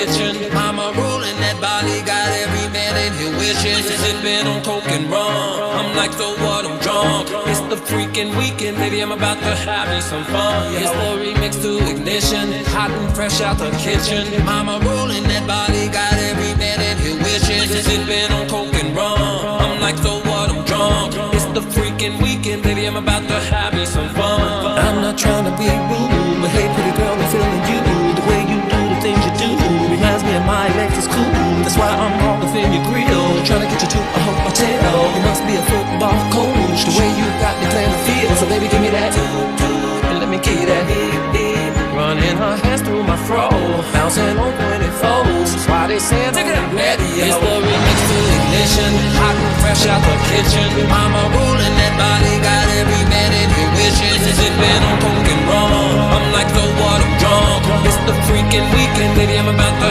Mama rolling that body, got every man in here wishing. Sipping on coke and rum, I'm like, so what, I'm drunk. It's the freaking weekend, baby, I'm about to have me some fun. It's the remix to Ignition, hot and fresh out the kitchen. Mama rolling that body, got every man in here wishing. Sipping on coke and rum, I'm like, so what, I'm drunk. It's the freaking weekend, baby, I'm about to have me some fun. I'm not trying to be rude, but hey, pretty girl, I'm feeling you. The way you do the things you do reminds me of my Lexus cool. That's why I'm all within your grill, trying to get you to a hotel. You must be a football coach, the way you got me playing the field. So baby, give me that, and let me give you that. Running her hands through my fro, bouncing on 24s. That's why they say I'm ready. It's the remix to Ignition, hot and fresh out the kitchen. Mama rolling that body, got every man in here wishing. Sipping on coke and rum, I'm like, so what, I'm drunk. It's the freaking weekend.